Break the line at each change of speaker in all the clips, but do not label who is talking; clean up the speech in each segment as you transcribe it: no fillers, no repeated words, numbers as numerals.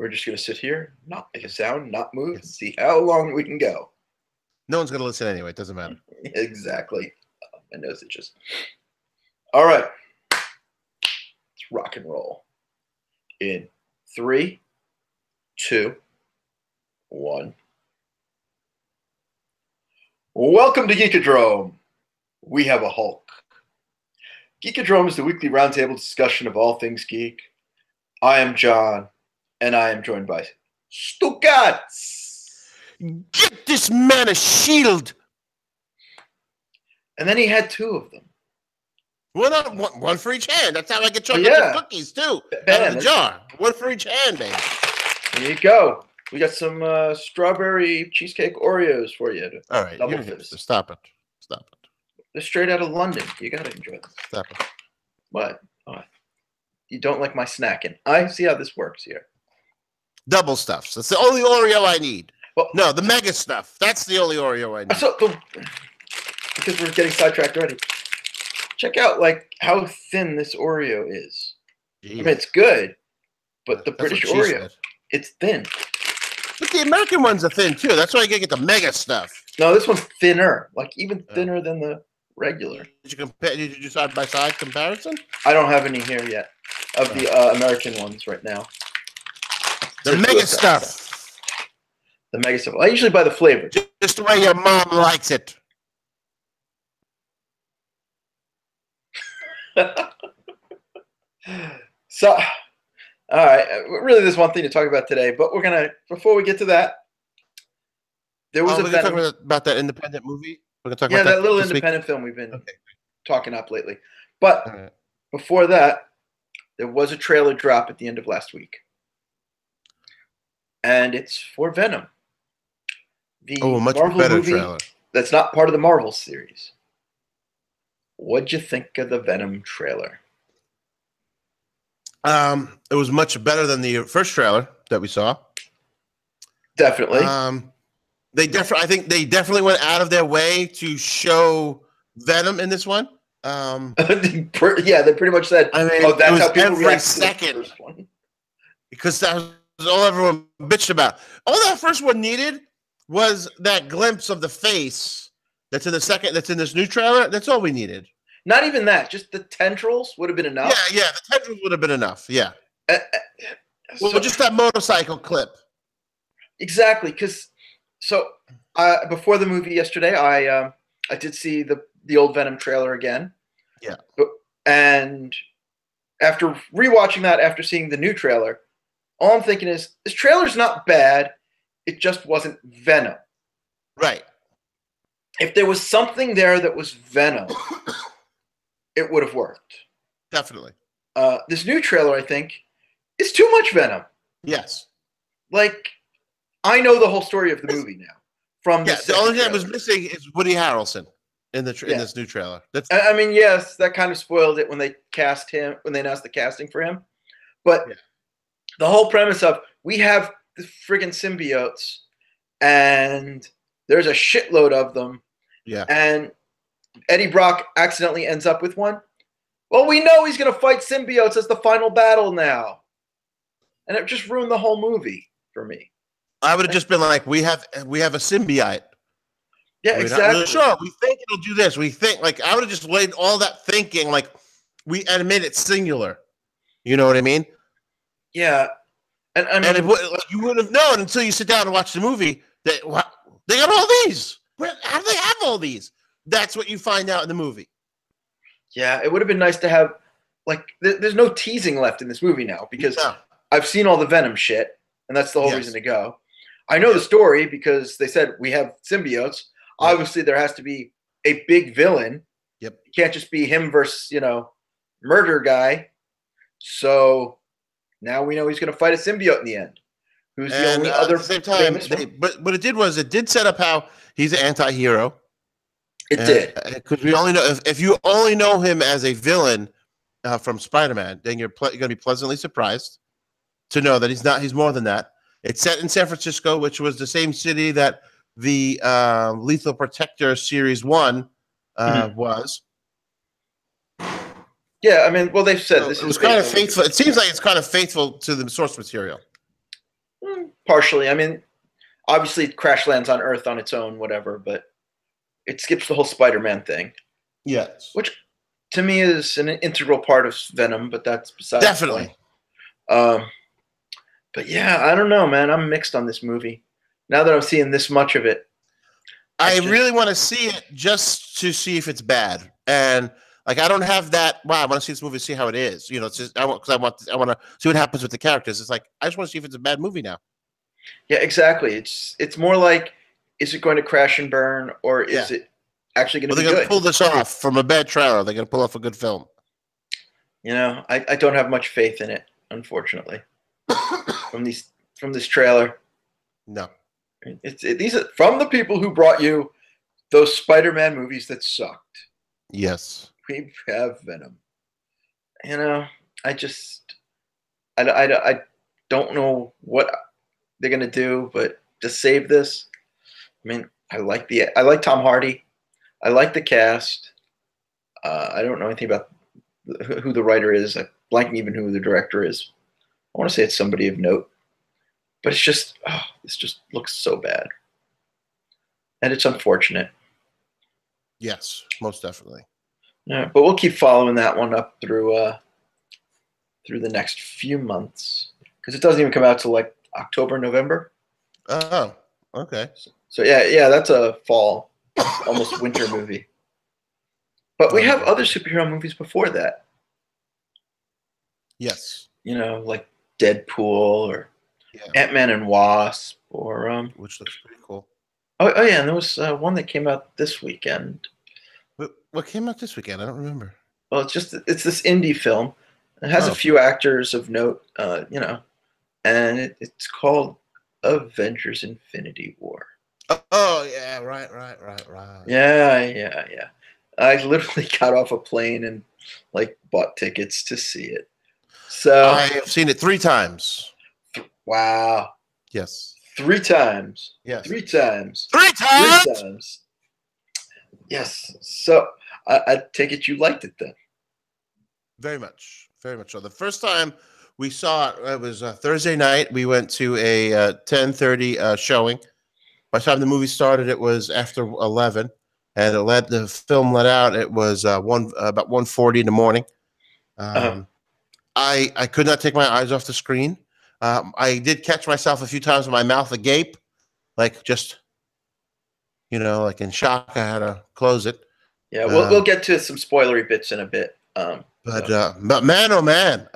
We're just going to sit here, not make a sound, not move, and see how long we can go.
No one's going to listen anyway. It doesn't matter.
Exactly. My nose itches. All right. Let's rock and roll. In 3, 2, 1. Welcome to Geekodrome. We have a Hulk. Geekodrome is the weekly roundtable discussion of all things geek. I am Jon, and I am joined by Stugots.
Get this man a shield.
And then he had 2 of them.
One for each hand. That's how I get chocolate chip cookies too. Out of the jar. One for each hand, baby.
There you go. We got some strawberry cheesecake Oreos for you.
All right, stop it.
They're straight out of London. You got to enjoy them.
Stop it.
What? Oh, you don't like my snacking. I see how this works here.
Double stuffs. That's the only Oreo I need.
Well,
no, the mega stuff. That's the only Oreo I need.
So, because we're getting sidetracked already. Check out how thin this Oreo is. Jeez. I mean, it's good, but the British Oreo, it's thin.
But the American ones are thin too. That's why I gotta get the mega stuff.
No, this one's thinner, even thinner than the regular.
Did you compare? Did you do side by side comparison?
I don't have any here yet of the American ones right now.
The mega stuff.
The mega stuff. I usually buy the flavor.
Just the way your mom likes it.
So, all right. Really, there's one thing to talk about today, but before we get to that, there was
talking about that independent movie. We're gonna talk about
that little independent film we've been talking up lately. But before that, there was a trailer drop at the end of last week, and it's for Venom. The
much
Marvel
better
movie
trailer.
That's not part of the Marvel series. What'd you think of the Venom trailer?
It was much better than the first trailer that we saw.
Definitely.
I think they definitely went out of their way to show Venom in this one.
They pretty much said,
I mean,
that's how people
every
react
second.
to the first one.
Because that was all everyone bitched about. All that first one needed was that glimpse of the face that's in this new trailer. That's all we needed.
Not even that. Just the tendrils would have been enough.
Yeah. The tendrils would have been enough. Yeah.
So
just that motorcycle clip.
Exactly. Because before the movie yesterday, I did see the old Venom trailer again.
Yeah.
And after rewatching that, after seeing the new trailer, all I'm thinking is this trailer's not bad. It just wasn't Venom.
Right.
If there was something there that was Venom, it would have worked.
Definitely.
This new trailer, I think, is too much Venom.
Yes.
I know the whole story of the movie now.
The only thing that was missing is Woody Harrelson in this new trailer.
I mean, yes, that kind of spoiled it when they cast him, when they announced the casting for him. But the whole premise of we have the friggin' symbiotes, and there's a shitload of them.
Yeah.
And Eddie Brock accidentally ends up with one. Well, we know he's going to fight symbiotes as the final battle now. And it just ruined the whole movie for me.
I would have just been like, we have a symbiote.
Yeah,
We're
exactly.
not really sure. We think it'll do this. We think I would have just laid all that thinking and made it singular. You know what I mean?
Yeah. And
you wouldn't have known until you sit down and watch the movie that they got all these. How do they have all these? That's what you find out in the movie.
Yeah, it would have been nice to have there's no teasing left in this movie now because I've seen all the Venom shit, and that's the whole reason to go. I know the story because they said we have symbiotes. Yep. Obviously, there has to be a big villain.
Yep.
It can't just be him versus, murder guy. So now we know he's going to fight a symbiote in the end. Who's the only other? At the same time,
but what it did set up how he's an anti-hero.
It did,
because we only know if you only know him as a villain from Spider-Man, then you're going to be pleasantly surprised to know that he's not. He's more than that. It's set in San Francisco, which was the same city that the Lethal Protector Series 1 was.
Yeah, I mean, well, they've said this.
It was kind of faithful. It seems like it's kind of faithful to the source material.
partially. I mean, obviously, it crash lands on Earth on its own, whatever, but it skips the whole Spider-Man thing.
Yes.
Which, to me, is an integral part of Venom, but that's besides
Definitely.
the point. But yeah, I don't know, man. I'm mixed on this movie. Now that I'm seeing this much of it,
I really want to see it just to see if it's bad. And like, I don't have that. Wow, I want to see this movie, see how it is. You know, it's just I want to see what happens with the characters. It's like I just want to see if it's a bad movie now.
Yeah, exactly. It's more like, is it going to crash and burn, or is it actually going to be good? They're
going to pull this off from a bad trailer. They're going to pull off a good film.
You know, I don't have much faith in it, unfortunately. from this trailer.
No.
These are from the people who brought you those Spider-Man movies that sucked.
Yes.
We have Venom. You know, I don't know what they're gonna do, but to save this, I mean, I like Tom Hardy. I like the cast. I don't know anything about who the writer is. I'm blanking even who the director is. I want to say it's somebody of note. But it's just, this just looks so bad. And it's unfortunate.
Yes, most definitely.
Yeah, but we'll keep following that one up through the next few months. Because it doesn't even come out till like October, November.
Oh, okay.
So yeah, that's a fall, almost winter movie. But we have other superhero movies before that.
Yes.
You know, like Deadpool or Ant-Man and Wasp, or
which looks pretty cool.
Oh yeah, and there was one that came out this weekend.
What came out this weekend? I don't remember.
Well, it's this indie film. It has a few actors of note, you know, and it's called Avengers: Infinity War.
Oh yeah, right.
Yeah. I literally got off a plane and like bought tickets to see it. So
I have seen it 3 times.
Wow.
Yes.
3 times.
Yes.
3 times.
3 times.
3 times. Yes. So I take it you liked it then.
Very much so. The first time we saw it was Thursday night. We went to a 10:30 showing. By the time the movie started, it was after 11, and the film let out. It was about 1:40 in the morning. I could not take my eyes off the screen. I did catch myself a few times with my mouth agape, like just, you know, like in shock. I had to close it.
Yeah, we'll get to some spoilery bits in a bit.
But man, oh man,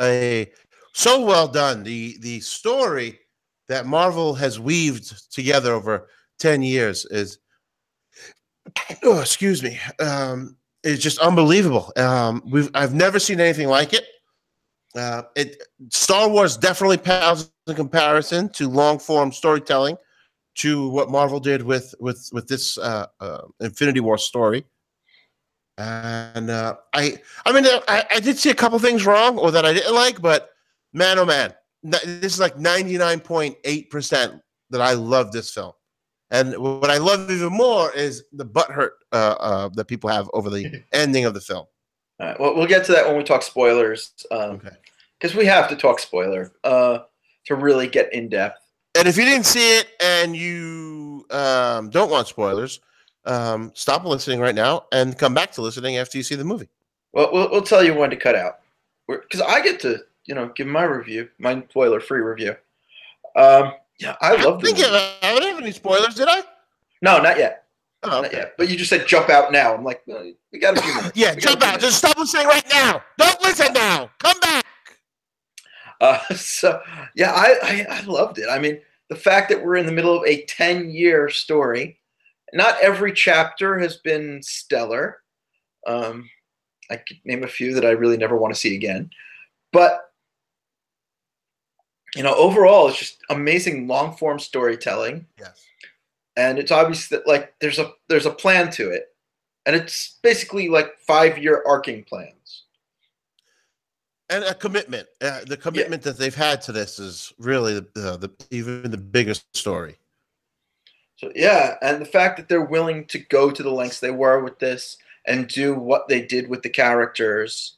so well done. The story that Marvel has weaved together over 10 years is, excuse me, is just unbelievable. I've never seen anything like it. Star Wars definitely pales in comparison to long form storytelling, to what Marvel did with this Infinity War story. And I did see a couple things wrong or that I didn't like, but man, oh man, this is like 99.8% that I love this film. And what I love even more is the butthurt that people have over the ending of the film.
All right, well, we'll get to that when we talk spoilers.
Okay.
Because we have to talk spoiler to really get in depth.
And if you didn't see it and you don't want spoilers, stop listening right now and come back to listening after you see the movie.
Well, we'll tell you when to cut out, because I get to give my review, my spoiler-free review. Yeah, I love the movie.
I didn't have any spoilers, did I?
No, not yet.
Oh, okay.
Not yet. But you just said jump out now. I'm like, well, we got a few minutes.
Yeah, jump out. Just stop listening right now. Don't listen now. Come back.
So yeah, I loved it. I mean, the fact that we're in the middle of a 10-year story, not every chapter has been stellar. I could name a few that I really never want to see again, but overall, it's just amazing long form storytelling.
Yes,
and it's obvious that like there's a plan to it, and it's basically like 5-year arcing plans.
And a commitment. The commitment that they've had to this is really even the biggest story.
So yeah, and the fact that they're willing to go to the lengths they were with this and do what they did with the characters.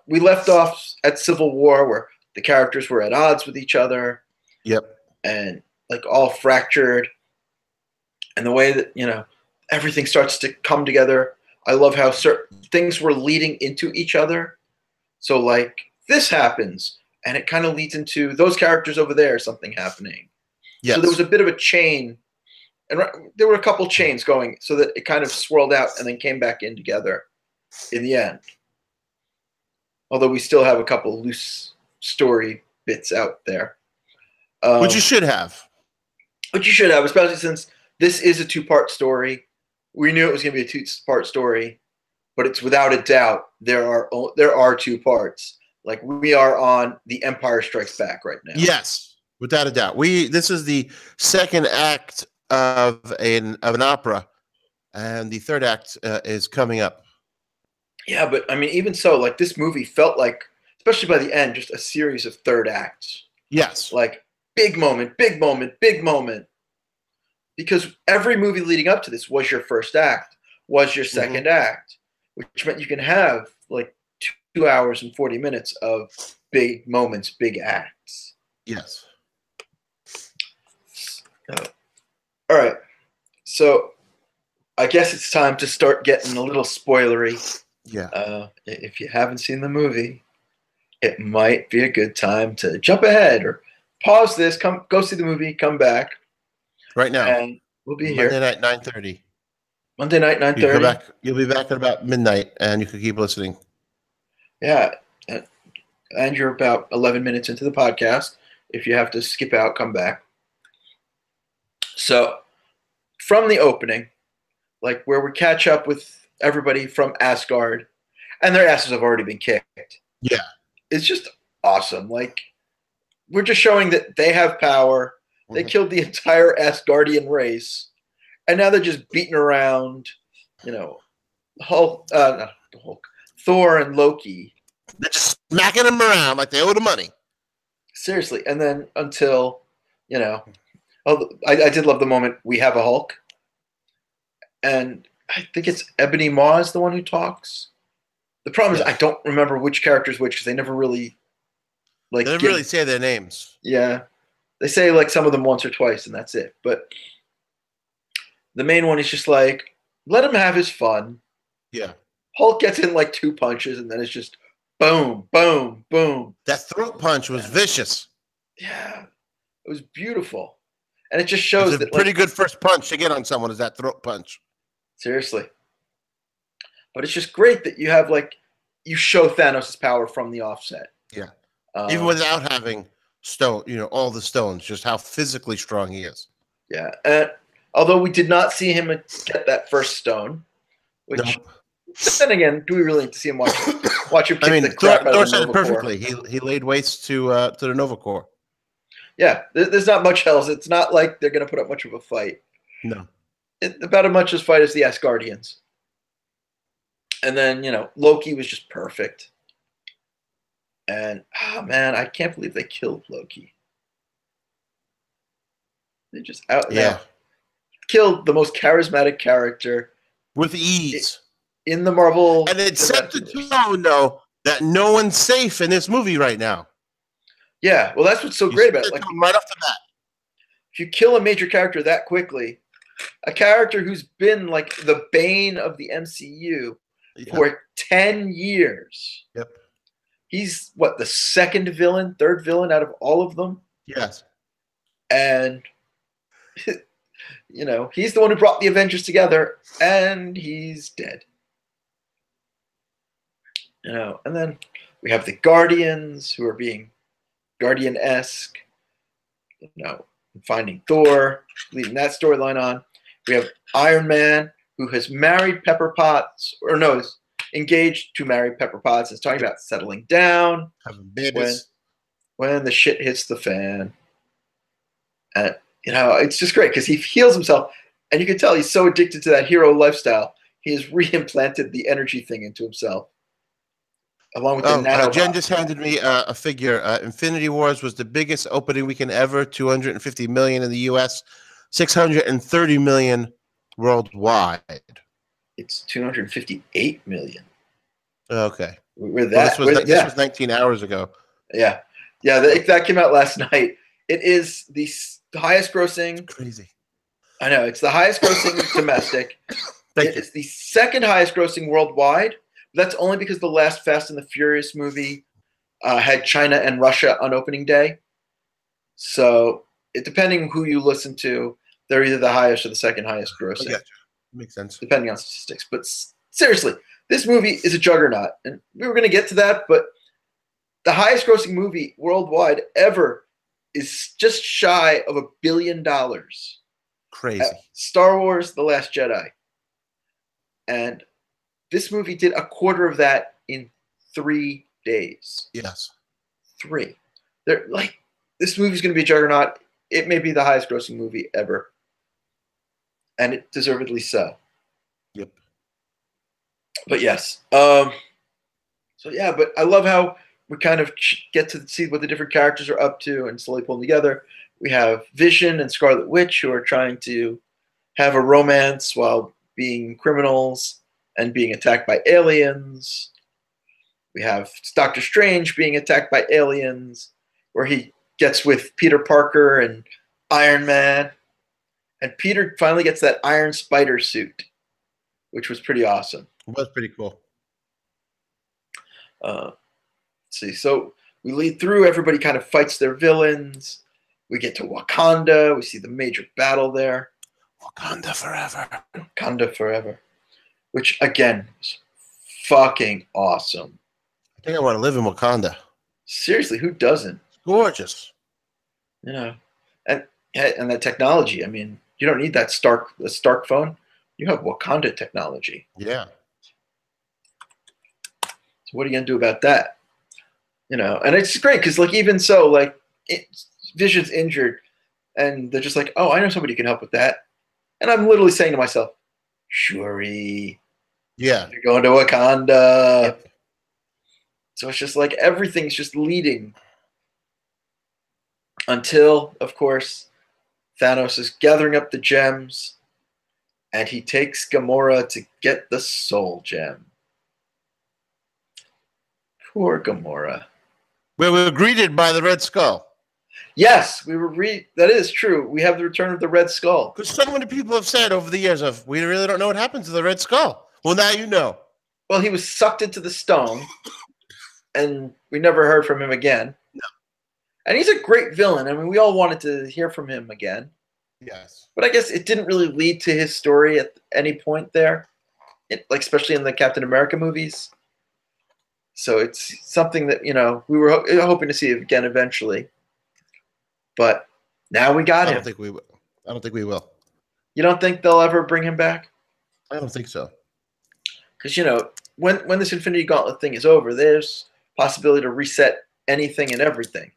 We left off at Civil War where the characters were at odds with each other.
Yep.
and like all fractured, and the way that everything starts to come together. I love how certain things were leading into each other. So like this happens, and it kind of leads into those characters over there, something happening. Yes. So there was a bit of a chain, and there were a couple chains going, so that it kind of swirled out and then came back in together in the end. Although we still have a couple loose story bits out there.
Which you should have.
Which you should have, especially since this is a 2-part story. We knew it was going to be a 2-part story, but it's without a doubt there are 2 parts. Like we are on The Empire Strikes Back right now.
Yes, without a doubt. This is the second act of an opera, and the third act is coming up.
Yeah, but I mean, even so, like this movie felt like, especially by the end, just a series of third acts.
Yes,
like big moment, big moment, big moment. Because every movie leading up to this was your first act, was your second act, which meant you can have like 2 hours and 40 minutes of big moments, big acts.
Yes.
All right. So I guess it's time to start getting a little spoilery.
Yeah.
If you haven't seen the movie, it might be a good time to jump ahead or pause this, go see the movie, come back.
Right now.
And we'll be
Monday
here.
Night, 9:30.
Monday night, 9:30.
You'll be back at about midnight, and you can keep listening.
Yeah. And you're about 11 minutes into the podcast. If you have to skip out, come back. So, from the opening, like where we catch up with everybody from Asgard, and their asses have already been kicked.
Yeah.
It's just awesome. Like, we're just showing that they have power. They killed the entire Asgardian race, and now they're just beating around, Hulk, not Hulk, Thor and Loki.
They're just smacking them around like they owe the money.
Seriously, and then until, I did love the moment we have a Hulk, and I think it's Ebony Maw is the one who talks. The problem is I don't remember which character is which because they never really
they never really say their names.
Yeah. They say like some of them once or twice, and that's it. But the main one is just like, let him have his fun.
Yeah.
Hulk gets in like 2 punches, and then it's just boom, boom, boom.
That throat punch was vicious.
Yeah. It was beautiful. And it just shows
that pretty good first punch to get on someone is that throat punch. Seriously.
But it's just great that you have you show Thanos' power from the offset.
Yeah. Even without having all the stones, just how physically strong he is.
Yeah. And although we did not see him get that first stone, which then again, do we really need to see him watch him kick the crap out of the Nova Corps? Thor said it perfectly.
He laid waste to the Nova Corps.
Yeah, there's not much else. It's not like they're going to put up much of a fight.
No.
About as much as fight as the Asgardians. And then, Loki was just perfect. And, man, I can't believe they killed Loki. They just killed the most charismatic character.
With ease.
In the Marvel.
And it set the tone, though, that no one's safe in this movie right now.
Yeah, well, that's what's so great about it. Like,
right off the bat.
If you kill a major character that quickly, a character who's been like the bane of the MCU for 10 years.
Yep.
He's the third villain out of all of them?
Yes.
And, he's the one who brought the Avengers together, and he's dead. And then we have the Guardians who are being Guardian-esque, finding Thor, leading that storyline on. We have Iron Man, who has married Pepper Potts, is engaged to marry Pepper Potts, is talking about settling down.
Having babies.
When the shit hits the fan. And, it's just great because he heals himself, and you can tell he's so addicted to that hero lifestyle, he has reimplanted the energy thing into himself. Along with the
Jen just handed me a figure. Infinity Wars was the biggest opening weekend ever. 250 million in the U.S., 630 million worldwide.
It's 258 million.
Okay,
this was
19 hours ago.
Yeah, that came out last night. It is the highest grossing.
Crazy.
I know it's the highest grossing domestic. It's the second highest grossing worldwide. That's only because the last Fast and the Furious movie had China and Russia on opening day. So, depending who you listen to, they're either the highest or the second highest grossing.
Yeah, makes sense.
Depending on statistics. But seriously, this movie is a juggernaut. And we were going to get to that, but the highest grossing movie worldwide ever is just shy of $1 billion.
Crazy.
Star Wars: The Last Jedi. And this movie did a quarter of that in 3 days.
Yes.
3. They're like, this movie's going to be a juggernaut. It may be the highest grossing movie ever. And it deservedly so.
Yep.
But yes. So yeah, but I love how we kind of get to see what the different characters are up to and slowly pull them together. We have Vision and Scarlet Witch who are trying to have a romance while being criminals and being attacked by aliens. We have Doctor Strange being attacked by aliens, where he gets with Peter Parker and Iron Man. And Peter finally gets that Iron Spider suit, which was pretty awesome.
It was pretty cool.
Let's see. So we lead through. Everybody kind of fights their villains. We get to Wakanda. We see the major battle there.
Wakanda forever.
Wakanda forever. Which, again, is fucking awesome.
I think I want to live in Wakanda.
Seriously, who doesn't?
Gorgeous.
You know, and that technology. I mean, you don't need that Stark phone. You have Wakanda technology.
Yeah.
So what are you gonna do about that? You know, and it's great because, like, even so, like, Vision's injured, and they're just like, "Oh, I know somebody who can help with that." And I'm literally saying to myself, "Shuri,
yeah,
you're going to Wakanda."
Yep.
So it's just like everything's just leading until, of course, Thanos is gathering up the gems, and he takes Gamora to get the Soul Gem. Poor Gamora.
We were greeted by the Red Skull.
Yes, we were. That is true. We have the return of the Red Skull.
Because so many people have said over the years of we really don't know what happened to the Red Skull. Well, now you know.
Well, he was sucked into the stone, and we never heard from him again.
No.
And he's a great villain. I mean, we all wanted to hear from him again.
Yes.
But I guess it didn't really lead to his story at any point there, like especially in the Captain America movies. So it's something that, you know, we were hoping to see again eventually. But now we got him.
I don't think we will.
You don't think they'll ever bring him back?
I don't think so.
Because, you know, when this Infinity Gauntlet thing is over, there's possibility to reset anything and everything.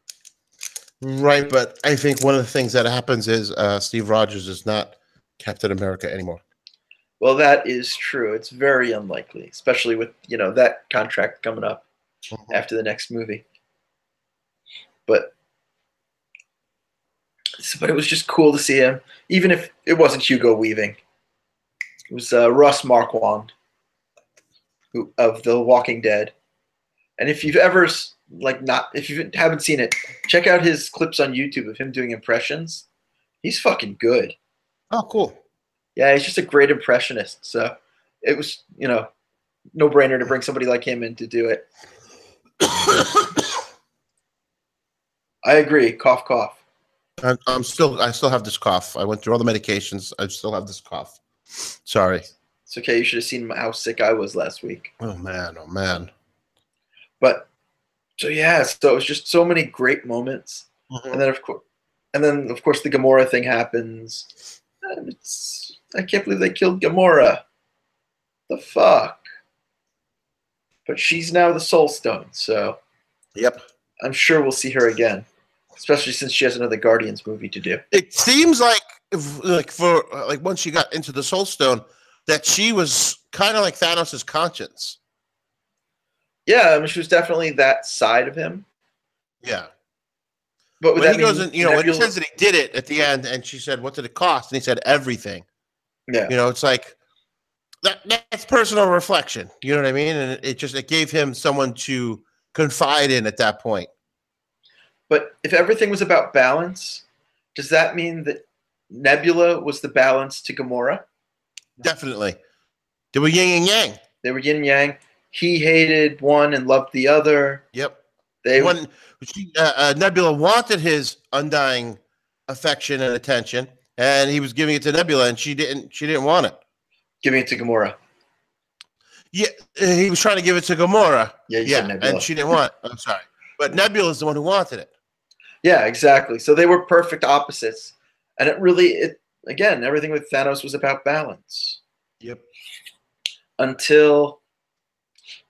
Right, but I think one of the things that happens is Steve Rogers is not Captain America anymore.
Well, that is true. It's very unlikely, especially with, you know, that contract coming up after the next movie. But it was just cool to see him, even if it wasn't Hugo Weaving. It was Russ Marquand of The Walking Dead. And if you've ever if you haven't seen it, check out his clips on YouTube of him doing impressions. He's fucking good.
Oh, cool.
Yeah, he's just a great impressionist. So it was, you know, no brainer to bring somebody like him in to do it. I agree. Cough, cough.
I still have this cough. I went through all the medications. I still have this cough. Sorry.
It's okay. You should have seen how sick I was last week.
Oh man.
But so yeah, so it was just so many great moments, and then of course the Gamora thing happens. And I can't believe they killed Gamora. The fuck. But she's now the Soul Stone, so
yep.
I'm sure we'll see her again, especially since she has another Guardians movie to do.
It seems like once she got into the Soul Stone, that she was kind of like Thanos' conscience.
Yeah, I mean, she was definitely that side of him.
Yeah.
But
when he goes in, you know, when he says that he did it at the end, and she said, "What did it cost?" and he said, "Everything."
Yeah.
You know, it's like that's personal reflection. You know what I mean? And it gave him someone to confide in at that point.
But if everything was about balance, does that mean that Nebula was the balance to Gamora?
Definitely. They were yin and yang.
They were yin and yang. He hated one and loved the other.
Yep.
They
Nebula wanted his undying affection and attention, and he was giving it to Nebula, and she didn't want it.
Giving it to Gamora.
Yeah, he was trying to give it to Gamora.
Yeah,
and she didn't want it. I'm sorry. But Nebula is the one who wanted it.
Yeah, exactly. So they were perfect opposites. And again, everything with Thanos was about balance.
Yep.
Until,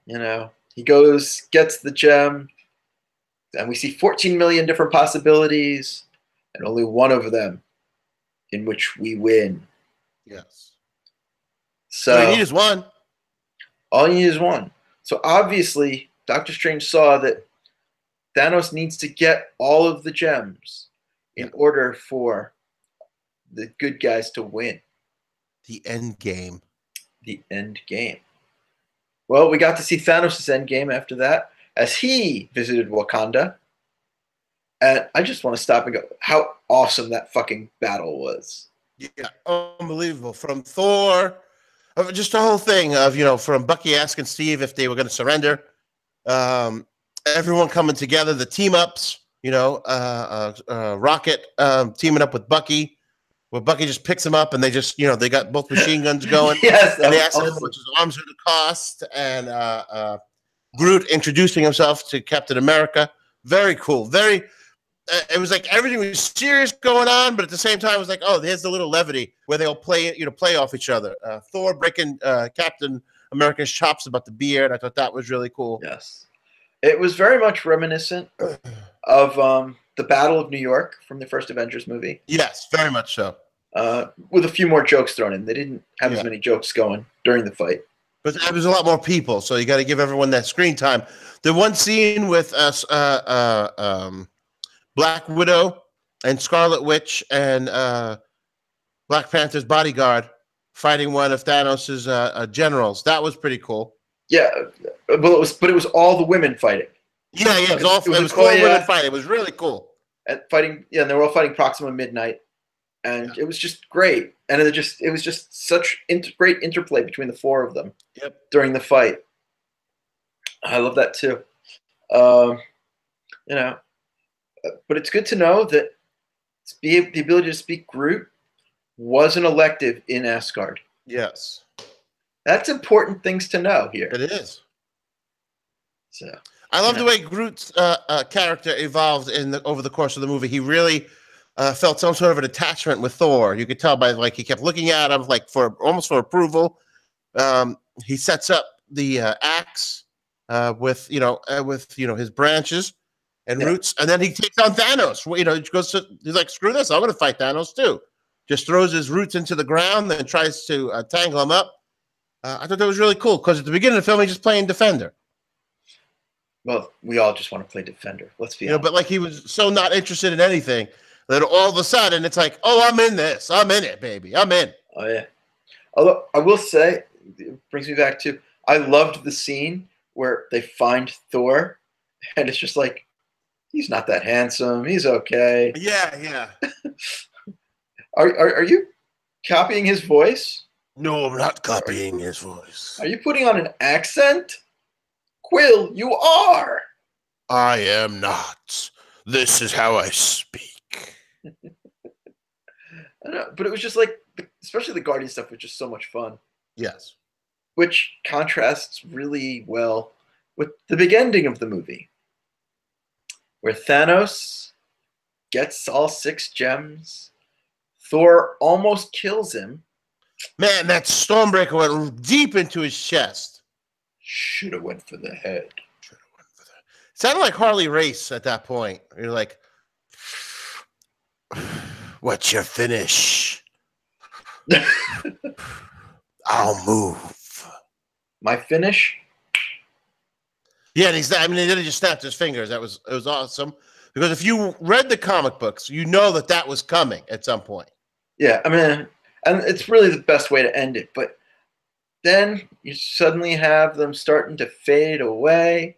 he gets the gem, and we see 14 million different possibilities, and only one of them in which we win.
Yes.
So
all you need is one.
All you need is one. So obviously, Doctor Strange saw that Thanos needs to get all of the gems in order for the good guys to win.
The end game.
The end game. Well, we got to see Thanos' end game after that as he visited Wakanda. And I just want to stop and go, how awesome that fucking battle was.
Yeah, unbelievable. From Thor, just the whole thing of, from Bucky asking Steve if they were going to surrender. Everyone coming together, the team ups, Rocket teaming up with Bucky. Well, Bucky just picks him up, and they just, they got both machine guns going.
Yes,
and they asked him how much his arms are to cost. And Groot introducing himself to Captain America. Very cool. Very. It was like everything was serious going on, but at the same time, it was like, oh, there's a little levity where they'll play off each other. Thor breaking Captain America's chops about the beard. I thought that was really cool.
Yes, it was very much reminiscent of the Battle of New York from the first Avengers movie.
Yes, very much so.
With a few more jokes thrown in. They didn't have as many jokes going during the fight.
But there was a lot more people, so you got to give everyone that screen time. The one scene with Black Widow and Scarlet Witch and Black Panther's bodyguard fighting one of Thanos' generals. That was pretty cool.
Yeah, but it was all the women fighting.
Yeah, it was all women fighting. It was really cool.
And fighting, and they were all fighting Proxima Midnight, and it was just great. And it was just such great interplay between the four of them.
Yep.
During the fight, I love that too. But it's good to know that the ability to speak Groot was an elective in Asgard.
Yes.
That's important things to know here.
It is.
So
I love the way Groot's character evolved over the course of the movie. He really felt some sort of an attachment with Thor. You could tell by he kept looking at him almost for approval. He sets up the axe with his branches and roots, and then he takes on Thanos. He's like, screw this, I'm going to fight Thanos too. Just throws his roots into the ground and tries to tangle him up. I thought that was really cool because at the beginning of the film, he's just playing Defender.
Well, we all just want to play Defender. Let's be honest.
But he was so not interested in anything that all of a sudden it's like, oh, I'm in this. I'm in it, baby. I'm in.
Oh, yeah. Although I will say, it brings me back to, I loved the scene where they find Thor and it's just like, he's not that handsome. He's okay.
Yeah.
Are you copying his voice?
No, I'm not copying his voice.
Are you putting on an accent? Quill, you are.
I am not. This is how I speak.
I know, but it was just like, especially the Guardian stuff was just so much fun.
Yes.
Which contrasts really well with the big ending of the movie, where Thanos gets all 6 gems. Thor almost kills him.
Man, that Stormbreaker went deep into his chest.
Should have went for the head.
Sounded like Harley Race at that point. You're like, what's your finish? I'll move.
My finish?
Yeah, he didn't just snap his fingers. It was awesome. Because if you read the comic books, you know that was coming at some point.
Yeah, and it's really the best way to end it. But then you suddenly have them starting to fade away.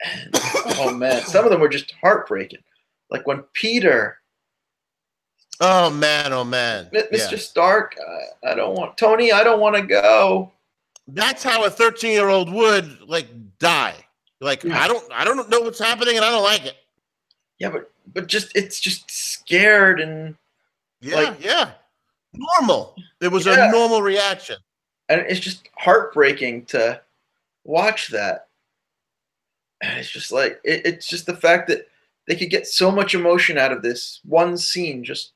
And, oh man, some of them were just heartbreaking. Like when Peter.
Oh man.
Mr. Stark, I don't want Tony. I don't want to go.
That's how a 13-year-old would like die. Like I don't know what's happening, and I don't like it.
Yeah, but just it's just scared and
normal. It was a normal reaction,
and it's just heartbreaking to watch that. And it's just like it's just the fact that they could get so much emotion out of this one scene just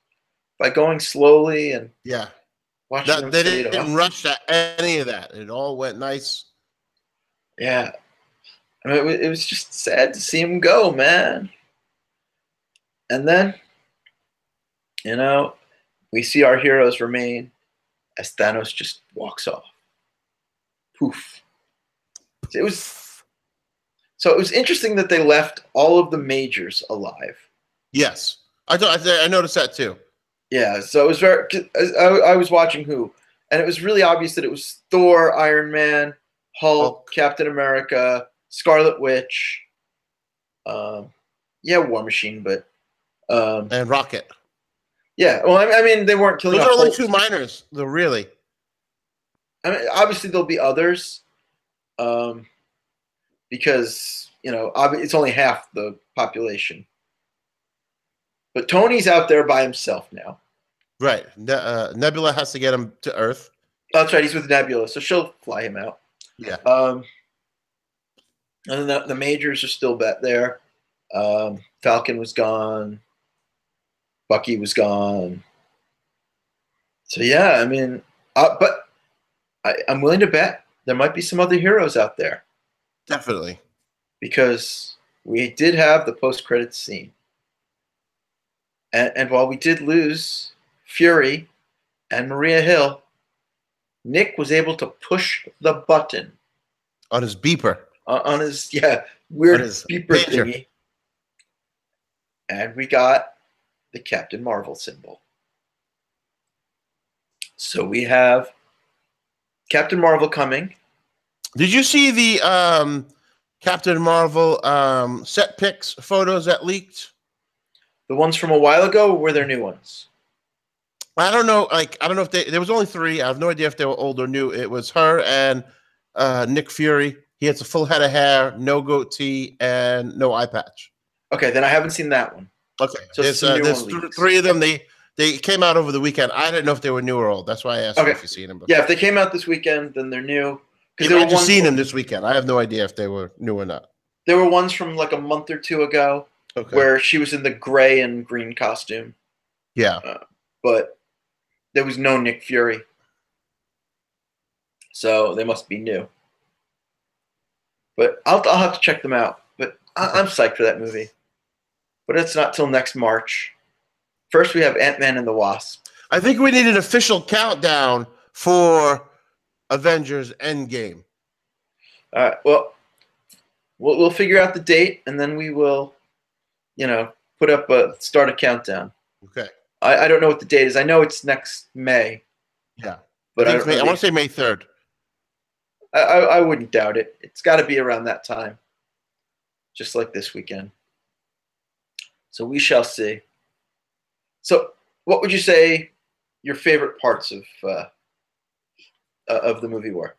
by going slowly and watching them.
They didn't rush any of that. It all went nice.
Yeah, I mean, it was just sad to see him go, man. And then, we see our heroes remain as Thanos just walks off. Poof. It was interesting that they left all of the majors alive.
Yes, I noticed that too.
Yeah, so it was very. I was watching Who, and it was really obvious that it was Thor, Iron Man, Hulk, Captain America, Scarlet Witch. War Machine, but
and Rocket.
Yeah, well, I mean, they weren't killing.
Those are only two minors, though. Really.
I mean, obviously there'll be others, because it's only half the population. But Tony's out there by himself now.
Right. Nebula has to get him to Earth.
That's right. He's with Nebula, so she'll fly him out.
Yeah.
And then the majors are still there. Falcon was gone. Bucky was gone. So yeah, I mean, but I'm willing to bet there might be some other heroes out there.
Definitely.
Because we did have the post-credits scene. And while we did lose Fury and Maria Hill, Nick was able to push the button.
On his beeper.
On his, weird beeper thingy. And we got the Captain Marvel symbol. So we have Captain Marvel coming.
Did you see the Captain Marvel set pics photos that leaked?
The ones from a while ago, or were there new ones?
I don't know. I don't know if there was only 3. I have no idea if they were old or new. It was her and Nick Fury. He has a full head of hair, no goatee, and no eye patch.
Okay, then I haven't seen that one.
Okay, so there's 3 of them. They came out over the weekend. I didn't know if they were new or old. That's why I asked if you've seen them before.
Yeah, if they came out this weekend, then they're new.
I've just seen them this weekend. I have no idea if they were new or not.
There were ones from like a month or 2 ago where she was in the gray and green costume.
Yeah.
But there was no Nick Fury. So they must be new. But I'll have to check them out. But I'm psyched for that movie. But it's not till next March. First, we have Ant-Man and the Wasp.
I think we need an official countdown for Avengers Endgame.
All right. Well, we'll figure out the date, and then we will, start a countdown.
Okay.
I don't know what the date is. I know it's next May.
Yeah.
But
I want to say May 3rd.
I wouldn't doubt it. It's got to be around that time. Just like this weekend. So we shall see. So what would you say your favorite parts of the movie were?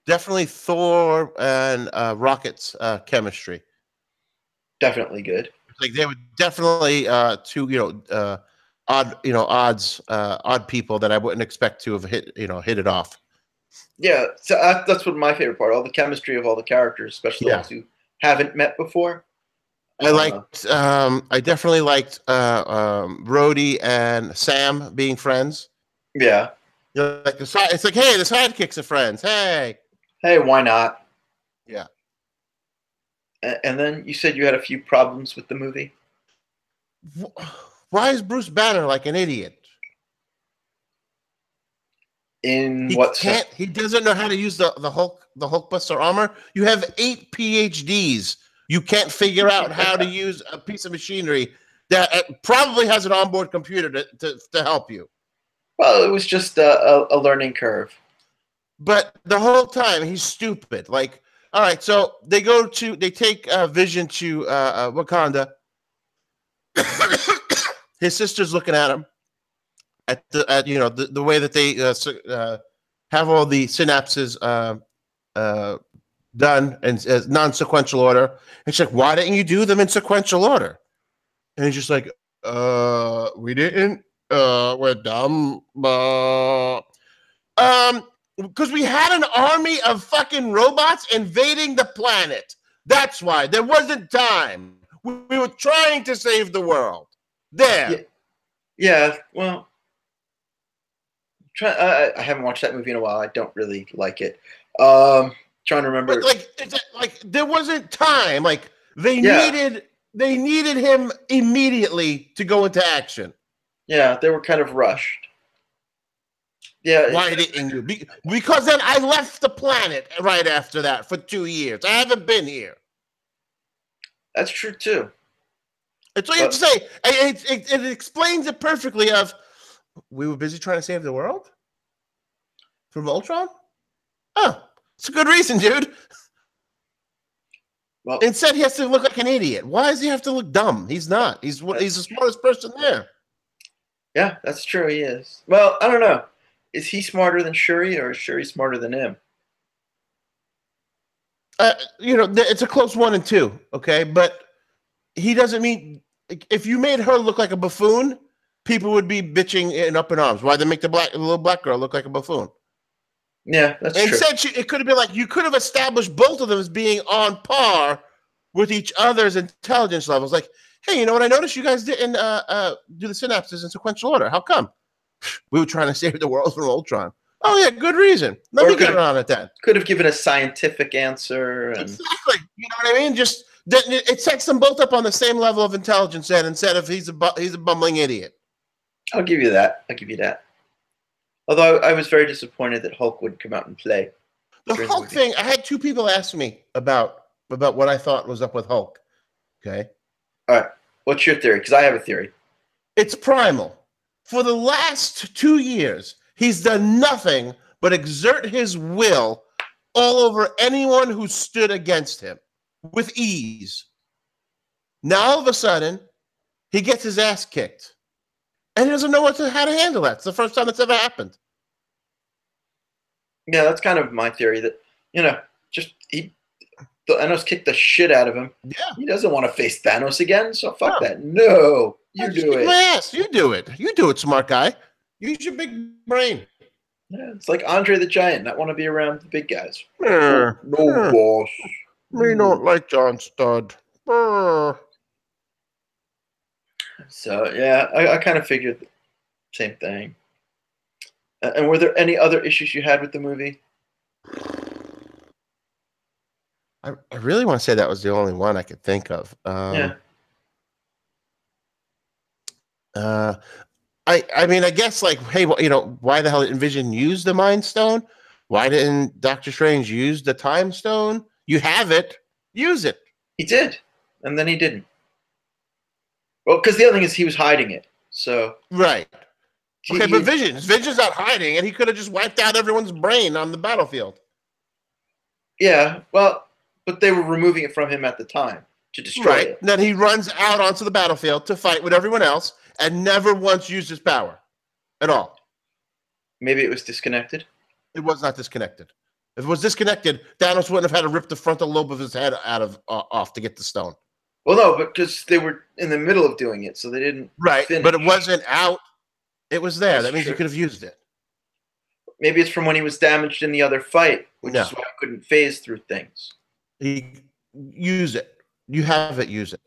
Definitely Thor and Rocket's chemistry.
Definitely good.
Like they were definitely two odd people that I wouldn't expect to have hit it off.
Yeah, so that's what my favorite part. All the chemistry of all the characters, especially the ones who haven't met before.
I definitely liked Rhodey and Sam being friends.
Yeah.
It's like, hey, the sidekicks are friends. Hey,
why not?
Yeah.
And then you said you had a few problems with the movie.
Why is Bruce Banner like an idiot?
What sense?
He doesn't know how to use the Hulkbuster armor. You have 8 PhDs. You can't figure out how to use a piece of machinery that probably has an onboard computer to help you.
Well, it was just a learning curve.
But the whole time, he's stupid. Like, All right, so they take Vision to Wakanda. His sister's looking at him at the way that they have all the synapses done in non-sequential order. And she's like, why didn't you do them in sequential order? And he's just like, we didn't. We're dumb. Because we had an army of fucking robots invading the planet. That's why. There wasn't time. We were trying to save the world. There.
Yeah, well, I haven't watched that movie in a while. I don't really like it. Trying to remember.
But like there wasn't time. Like they needed him immediately to go into action.
Yeah, they were kind of rushed. Yeah.
Why didn't you? Because then I left the planet right after that for 2 years. I haven't been here.
That's true too.
That's all you have to say. It explains it perfectly. We were busy trying to save the world from Ultron. Oh, it's a good reason, dude. Well, instead, he has to look like an idiot. Why does he have to look dumb? He's not. He's the smartest person there.
Yeah, that's true. He is. Well, I don't know. Is he smarter than Shuri, or is Shuri smarter than him?
It's a close 1 and 2. Okay, but he doesn't mean. If you made her look like a buffoon, people would be bitching and up in arms. Why they make the little black girl look like a buffoon?
Yeah, that's true.
Instead, it could have been like you could have established both of them as being on par with each other's intelligence levels. Like, hey, you know what? I noticed you guys didn't do the synapses in sequential order. How come? We were trying to save the world from Ultron. Oh yeah, good reason. Let me get around at that.
Could have given a scientific answer.
Exactly. You know what I mean? Just it sets them both up on the same level of intelligence. Then instead of he's a bumbling idiot.
I'll give you that. Although I was very disappointed that Hulk wouldn't come out and play.
The Hulk thing, I had 2 people ask me about what I thought was up with Hulk. Okay.
All right. What's your theory? Because I have a theory.
It's primal. For the last 2 years, he's done nothing but exert his will all over anyone who stood against him with ease. Now, all of a sudden, he gets his ass kicked. And he doesn't know how to handle that. It's the first time that's ever happened.
Yeah, that's kind of my theory. That Thanos kicked the shit out of him. Yeah, he doesn't want to face Thanos again. So fuck that. No, you do it.
Yes, you do it. You do it, smart guy. Use your big brain.
Yeah, it's like Andre the Giant. Not want to be around the big guys. No, boss.
Me don't like John Stud.
So yeah, I kind of figured the same thing. And were there any other issues you had with the movie?
I really want to say that was the only one I could think of. I mean, I guess like, hey, why the hell didn't Vision use the Mind Stone? Why didn't Doctor Strange use the Time Stone? You have it. Use it.
He did, and then he didn't. Well, because the other thing is he was hiding it. So
right. Okay, but Vision's not hiding, and he could have just wiped out everyone's brain on the battlefield.
Yeah, well, but they were removing it from him at the time to destroy it.
Then he runs out onto the battlefield to fight with everyone else and never once used his power at all.
Maybe it was disconnected?
It was not disconnected. If it was disconnected, Thanos wouldn't have had to rip the frontal lobe of his head off to get the stone.
Well, no, because they were in the middle of doing it, so they didn't finish.
But it wasn't out. It was there. That means you could have used it.
Maybe it's from when he was damaged in the other fight, which is why he couldn't phase through things.
Use it. You have it. Use it.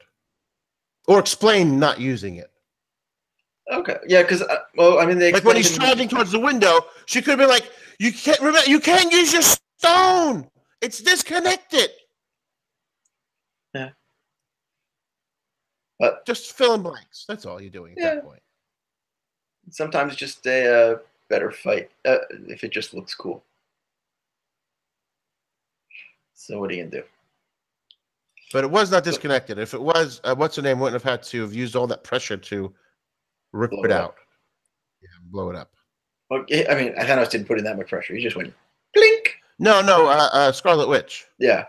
Or explain not using it.
Okay. Yeah, because I mean, they
like when he's charging towards the window, she could have been like, "You can't remember. You can't use your stone. It's disconnected."
Yeah.
But just fill in blanks. That's all you're doing at that point.
Sometimes it's just a better fight if it just looks cool. So what are you gonna do?
But it was not disconnected. If it was, what's her name wouldn't have had to have used all that pressure to rip it out. Yeah, blow it up.
Okay, I mean, Thanos didn't put in that much pressure. He just went blink.
No, Scarlet Witch.
Yeah.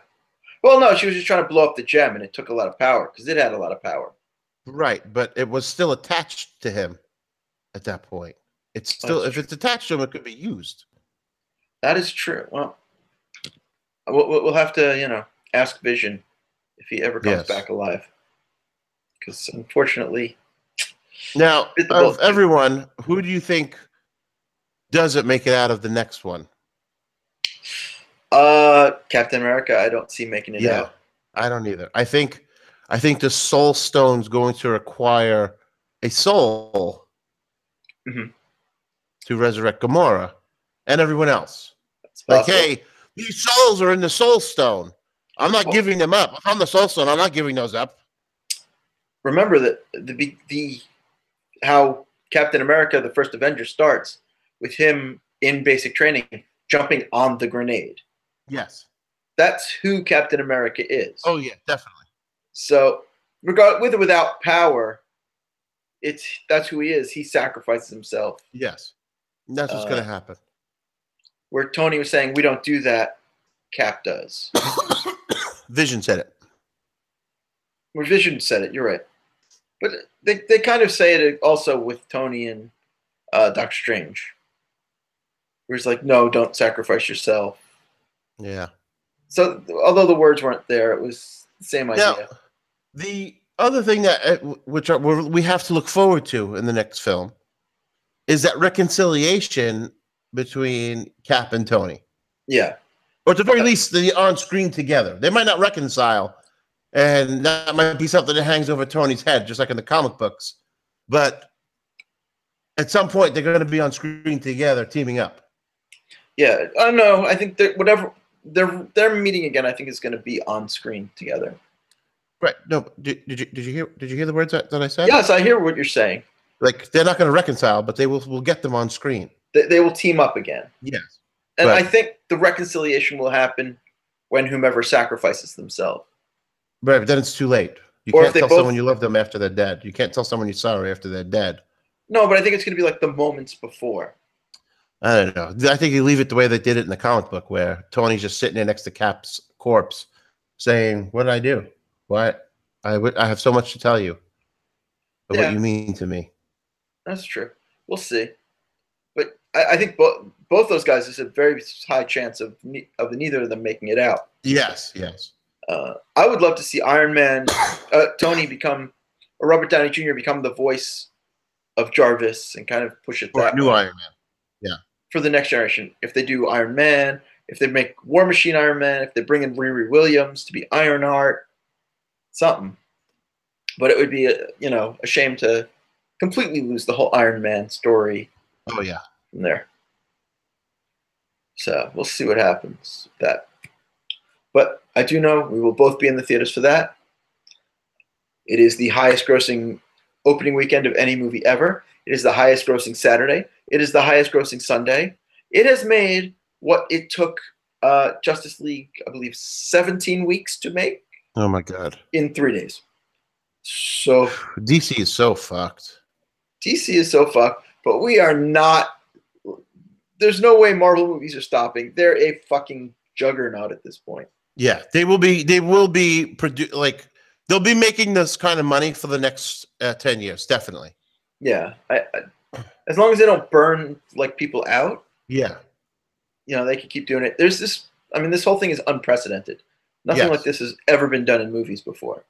Well, no, she was just trying to blow up the gem, and it took a lot of power because it had a lot of power.
Right, but it was still attached to him at that point. It's still, if it's attached to him, it could be used.
That is true. Well, we'll have to, ask Vision if he ever comes back alive. Because unfortunately,
now of everyone, who do you think doesn't make it out of the next one?
Captain America. I don't see making it out.
I don't either. I think the Soul Stone's going to require a soul to resurrect Gamora and everyone else. Like, hey, these souls are in the Soul Stone. I'm not giving them up. If I'm the Soul Stone, I'm not giving those up.
Remember that the how Captain America, the first Avenger, starts with him in basic training jumping on the grenade.
Yes.
That's who Captain America is.
Oh, yeah, definitely.
So, with or without power, that's who he is. He sacrifices himself.
Yes. And that's what's going to happen.
Where Tony was saying, we don't do that, Cap does.
Vision said it.
Where Vision said it, you're right. But they kind of say it also with Tony and Doctor Strange. Where he's like, no, don't sacrifice yourself.
Yeah.
So, although the words weren't there, it was the same idea.
Now, the other thing that we have to look forward to in the next film is that reconciliation between Cap and Tony.
Yeah.
Or at the very least, they're on screen together. They might not reconcile, and that might be something that hangs over Tony's head, just like in the comic books. But at some point, they're going to be on screen together, teaming up. Yeah.
No, I think that whatever they're meeting again, I think is going to be on screen together.
Right. No. Did you hear the words that I said?
Yes, I hear what you're saying.
Like, they're not going to reconcile, but we'll get them on screen.
They will team up again.
Yes.
And I think the reconciliation will happen when whomever sacrifices themselves.
Right, but then it's too late. You can't tell someone you love them after they're dead. You can't tell someone you're sorry after they're dead.
No, but I think it's going to be like the moments before.
I don't know. I think you leave it the way they did it in the comic book, where Tony's just sitting there next to Cap's corpse saying, what did I do? What? I have so much to tell you of what you mean to me.
That's true. We'll see. But I think both those guys, there's a very high chance of neither of them making it out.
Yes, yes.
I would love to see Iron Man, Tony become, or Robert Downey Jr. become the voice of Jarvis and kind of push it that
new
way.
Iron Man. Yeah.
For the next generation. If they do Iron Man, if they make War Machine Iron Man, if they bring in Riri Williams to be Ironheart, something. But it would be, a shame to completely lose the whole Iron Man story.
Oh, yeah.
From there. So we'll see what happens with that. But I do know we will both be in the theaters for that. It is the highest grossing opening weekend of any movie ever. It is the highest grossing Saturday. It is the highest grossing Sunday. It has made what it took Justice League, I believe, 17 weeks to make.
Oh, my God.
In 3 days. So
DC is so fucked.
DC is so fucked, but we are not. There's no way Marvel movies are stopping. They're a fucking juggernaut at this point.
Yeah, they will be. They'll be making this kind of money for the next 10 years, definitely.
Yeah, as long as they don't burn people out.
Yeah,
they can keep doing it. There's this. I mean, this whole thing is unprecedented. Nothing like this has ever been done in movies before.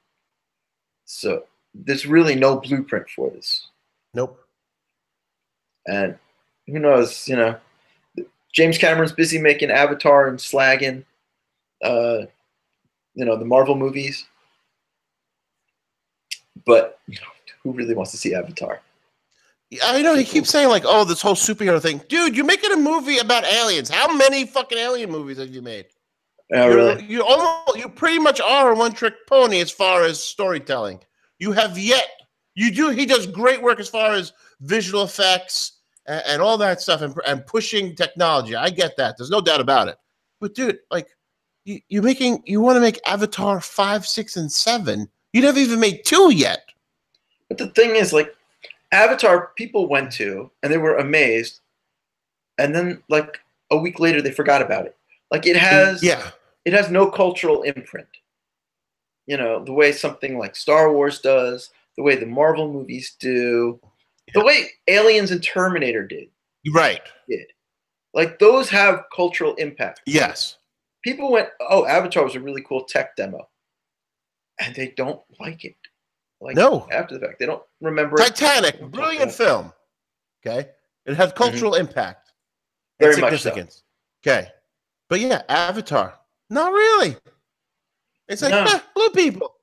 So there's really no blueprint for this.
Nope.
And who knows? James Cameron's busy making Avatar and slagging, the Marvel movies. But who really wants to see Avatar?
I know he keeps saying this whole superhero thing. Dude, you're making a movie about aliens. How many fucking alien movies have you made?
Yeah, really?
You pretty much are a one-trick pony as far as storytelling. You have yet. He does great work as far as visual effects and all that stuff and pushing technology. I get that. There's no doubt about it. But dude, you want to make Avatar 5, 6, and 7. You never even made 2 yet.
But the thing is, Avatar, people went to and they were amazed, and then a week later they forgot about it. It it has no cultural imprint. You know, the way something like Star Wars does, the way the Marvel movies do, the way Aliens and Terminator did.
Right.
Like, those have cultural impact.
Yes.
People went, oh, Avatar was a really cool tech demo. And they don't like it. Like,
no.
After the fact. They don't remember
Titanic,
it.
brilliant film. Okay. It has cultural impact.
Very
and significance.
Much so.
Okay. But yeah, Avatar. Not really. It's like, blue people.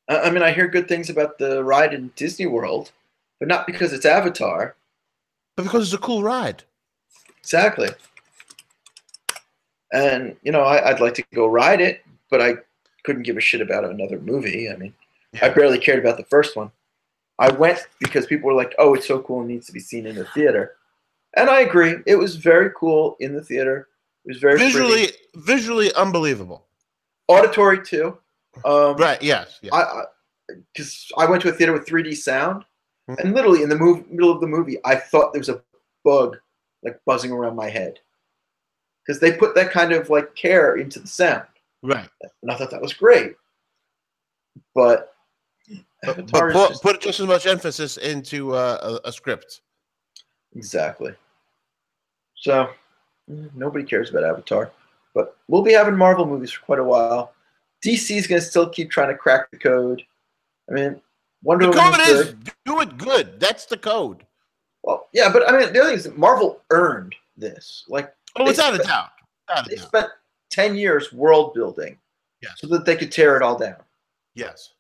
I mean, I hear good things about the ride in Disney World, but not because it's Avatar.
But because it's a cool ride.
Exactly. And, you know, I'd like to go ride it, but I couldn't give a shit about another movie. I mean, I barely cared about the first one. I went because people were like, oh, it's so cool and needs to be seen in the theater. And I agree. It was very cool in the theater. It was very
visually unbelievable.
Auditory, too.
Right, yes.
Because I went to a theater with 3D sound, and literally in the middle of the movie, I thought there was a bug like buzzing around my head. Because they put that kind of like care into the sound.
Right.
And I thought that was great. But
put just as much emphasis into a script.
Exactly. So nobody cares about Avatar. But we'll be having Marvel movies for quite a while. DC is going to still keep trying to crack the code. I mean, Wonder Woman
the code is do it good. That's the code.
Well, yeah, but I mean, the other thing is that Marvel earned this. Like,
without a doubt.
They spent 10 years world building so that they could tear it all down.
Yes.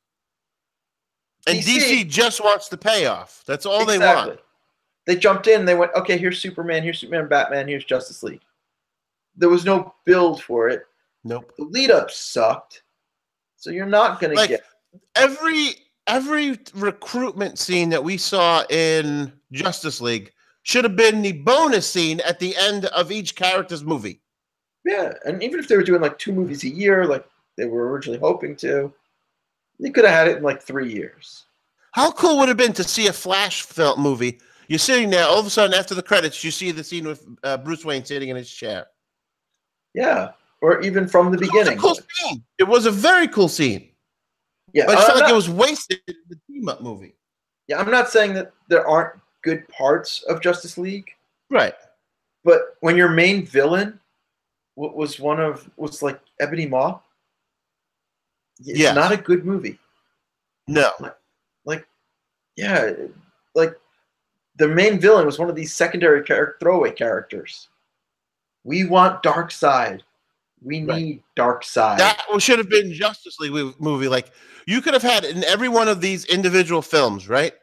And DC just wants the payoff. That's all they want.
They jumped in and they went, okay, here's Superman, Batman, here's Justice League. There was no build for it.
Nope.
The lead up sucked. So you're not going to get
every recruitment scene that we saw in Justice League should have been the bonus scene at the end of each character's movie.
Yeah, and even if they were doing like 2 movies a year, like they were originally hoping to, they could have had it in like 3 years.
How cool would it have been to see a Flash film movie? You're sitting there, all of a sudden after the credits, you see the scene with Bruce Wayne sitting in his chair.
Yeah, or even from the beginning.
It was a cool scene. It was a very cool scene.
Yeah,
but I felt like it was wasted in the team-up movie.
Yeah, I'm not saying that there aren't good parts of Justice League.
Right.
But when your main villain was like Ebony Maw, it's not a good movie.
No.
Like the main villain was one of these secondary throwaway characters. We want Darkseid. We need Darkseid.
That should have been Justice League movie. Like, you could have had in every one of these individual films, right?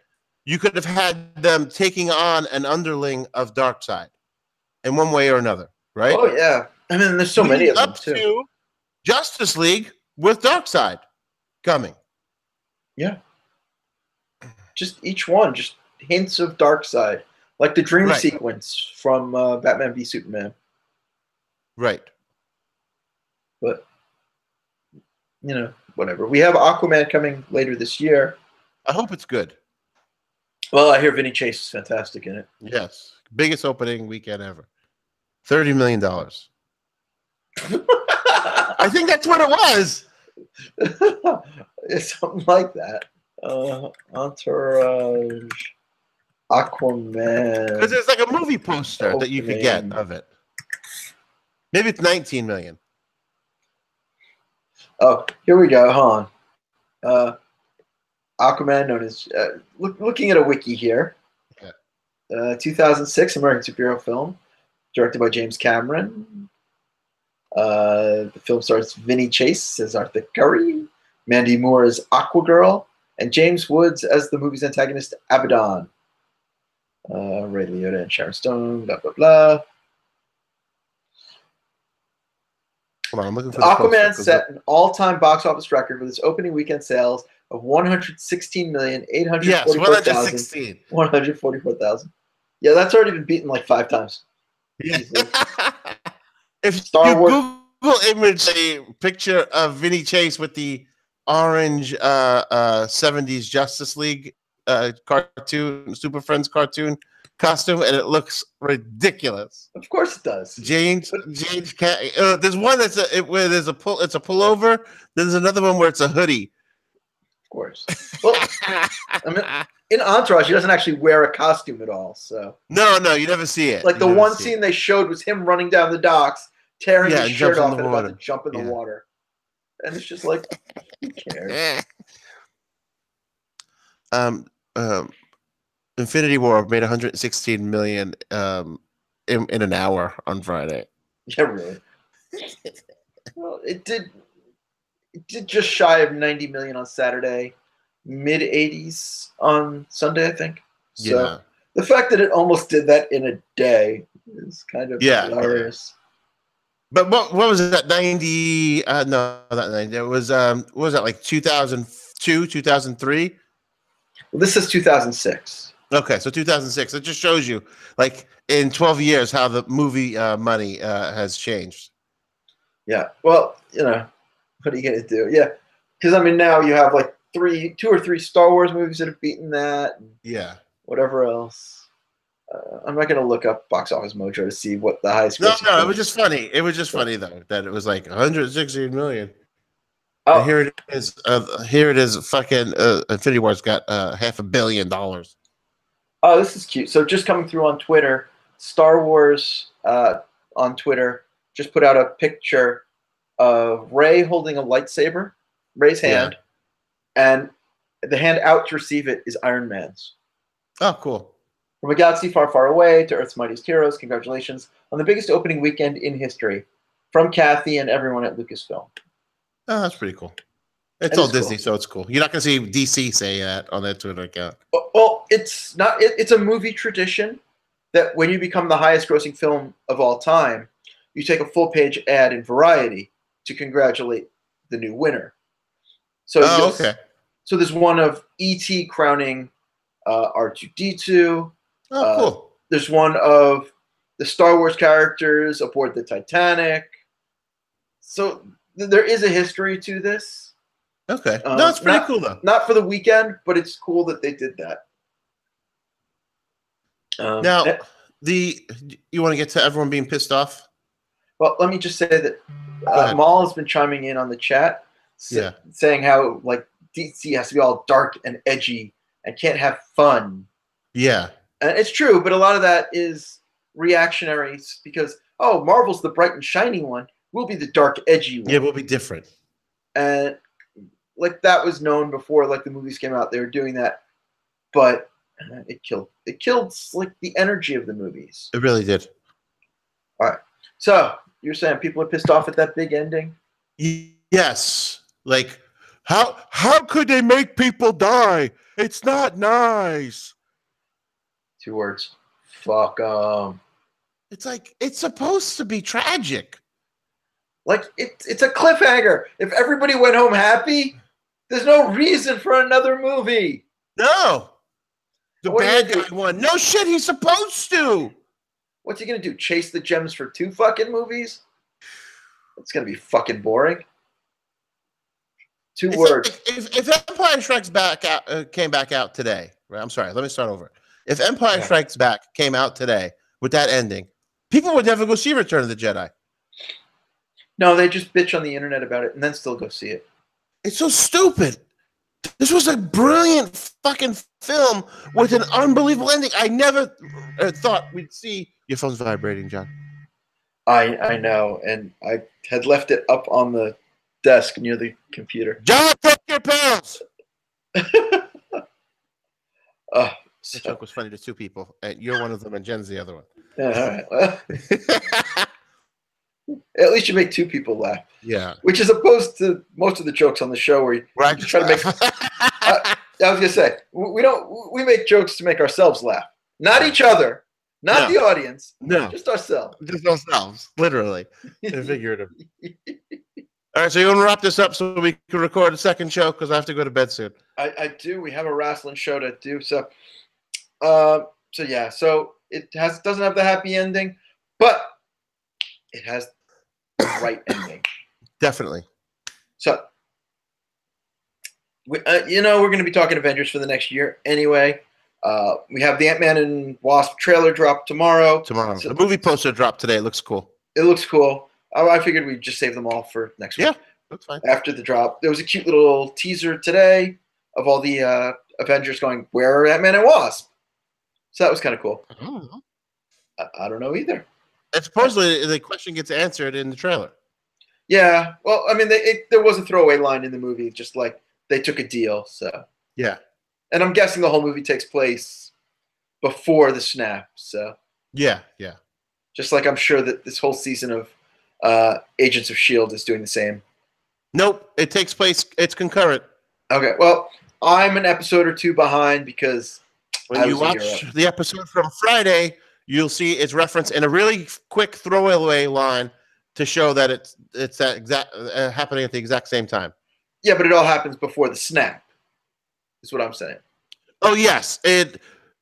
You could have had them taking on an underling of Darkseid in one way or another, right?
Oh, yeah. I mean, there's so many of them, too.
To Justice League with Darkseid coming.
Yeah. Just each one, just hints of Darkseid. Like the dream sequence from Batman v Superman.
Right.
But, you know, whatever. We have Aquaman coming later this year.
I hope it's good.
Well, I hear Vinny Chase is fantastic in it.
Yes. Biggest opening weekend ever. $30 million. I think that's what it was.
It's something like that. Entourage. Aquaman.
Because there's like a movie poster that you could get of it. Maybe it's 19 million.
Oh, here we go. Hold on. Aquaman, known as looking at a wiki here. 2006 American superhero film, directed by James Cameron. The film stars Vinny Chase as Arthur Curry, Mandy Moore as Aquagirl, and James Woods as the movie's antagonist Abaddon. Ray Liotta and Sharon Stone. Blah blah blah.
Hold on, I'm looking for
Aquaman set an all-time box office record with its opening weekend sales of 116,844,000. 144,000. Yeah, that's already been beaten like 5 times.
Yeah. If Star Wars Google image a picture of Vinny Chase with the orange 70s Justice League cartoon, Super Friends cartoon, costume, and it looks ridiculous.
Of course it does.
James can't. There's one where there's it's a pullover. There's another one where it's a hoodie.
Of course. Well, I mean, in Entourage, he doesn't actually wear a costume at all. So
no, you never see it.
Like the one scene they showed was him running down the docks, tearing his shirt off, and about to jump in the water. And it's just like, who cares?
Infinity War made 116 million in an hour on Friday.
Yeah, really. Well, it did just shy of 90 million on Saturday, mid 80s on Sunday, I think. So the fact that it almost did that in a day is kind of hilarious.
But what was it? That 90? No, not 90. It was what was that, like 2002, 2003?
Well, this is 2006.
Okay, so 2006. It just shows you, like, in 12 years, how the movie money has changed.
Yeah. Well, what are you gonna do? Yeah, because I mean, now you have like 2 or 3 Star Wars movies that have beaten that.
Yeah.
Whatever else. I'm not gonna look up Box Office Mojo to see what the highest.
No, it was just funny. It was just funny though that it was like 116 million.
Oh,
and here it is. Here it is. Fucking Infinity War's got $500 million.
Oh, this is cute. So just coming through on Twitter, Star Wars on Twitter just put out a picture of Rey holding a lightsaber, Rey's hand, and the hand out to receive it is Iron Man's.
Oh, cool.
From a galaxy far, far away to Earth's mightiest heroes, congratulations on the biggest opening weekend in history. From Kathy and everyone at Lucasfilm.
Oh, that's pretty cool. It's all Disney, so it's cool. You're not going to see DC say that on their Twitter account.
Well, it's not. It's a movie tradition that when you become the highest-grossing film of all time, you take a full-page ad in Variety to congratulate the new winner. So,
okay.
So there's one of E.T. crowning R2-D2.
Oh, cool.
There's one of the Star Wars characters aboard the Titanic. So there is a history to this.
Okay. No, it's pretty cool, though.
Not for the weekend, but it's cool that they did that.
Now, you want to get to everyone being pissed off?
Well, let me just say that Maul has been chiming in on the chat, saying how like DC has to be all dark and edgy and can't have fun.
Yeah.
And it's true, but a lot of that is reactionary because, Marvel's the bright and shiny one. We'll be the dark, edgy one.
Yeah, we'll be different.
And like that was known before, like the movies came out, they were doing that, but it killed like the energy of the movies.
It really did.
All right. So you're saying people are pissed off at that big ending?
Yes. Like, how could they make people die? It's not nice.
2 words. Fuck 'em.
It's like, it's supposed to be tragic.
Like, it's a cliffhanger. If everybody went home happy, there's no reason for another movie.
No. The bad guy won. No shit, he's supposed to.
What's he going to do? Chase the gems for 2 fucking movies? It's going to be fucking boring. 2 words.
Like if Empire Strikes Back came back out today, right? I'm sorry, let me start over. If Empire Strikes Back came out today with that ending, people would never go see Return of the Jedi.
No, they just bitch on the internet about it and then still go see it.
It's so stupid. This was a brilliant fucking film with an unbelievable ending. I never thought we'd see. Your phone's vibrating, John.
I know, and I had left it up on the desk near the computer.
John, take your pills.
The
joke was funny to 2 people, and you're one of them, and Jen's the other one.
Yeah, all right. Well, at least you make 2 people laugh.
Yeah.
Which is opposed to most of the jokes on the show where you try to make. I was gonna say we make jokes to make ourselves laugh, not each other, not the audience, just ourselves.
Just ourselves, literally and figuratively. All right, so you want to wrap this up so we can record a second show because I have to go to bed soon.
I do. We have a wrestling show to do. So it doesn't have the happy ending, but it has the right ending.
Definitely.
So, we're going to be talking Avengers for the next year anyway. We have the Ant-Man and Wasp trailer drop tomorrow.
The movie poster dropped today. It looks cool.
It looks cool. I figured we'd just save them all for next week.
Yeah, that's fine.
After the drop, there was a cute little teaser today of all the Avengers going, "Where are Ant-Man and Wasp?" So that was kind of cool.
I don't know.
I don't know either.
And supposedly the question gets answered in the trailer.
Yeah. Well, I mean, there was a throwaway line in the movie, just like they took a deal. So
yeah.
And I'm guessing the whole movie takes place before the snap. So
yeah.
Just like I'm sure that this whole season of Agents of S.H.I.E.L.D. is doing the same.
Nope. It takes place. It's concurrent.
Okay. Well, I'm an episode or two behind because
when you watch the episode from Friday, you'll see it's referenced in a really quick throwaway line to show that it's that exact happening at the exact same time.
Yeah, but it all happens before the snap. Is what I'm saying.
Oh yes,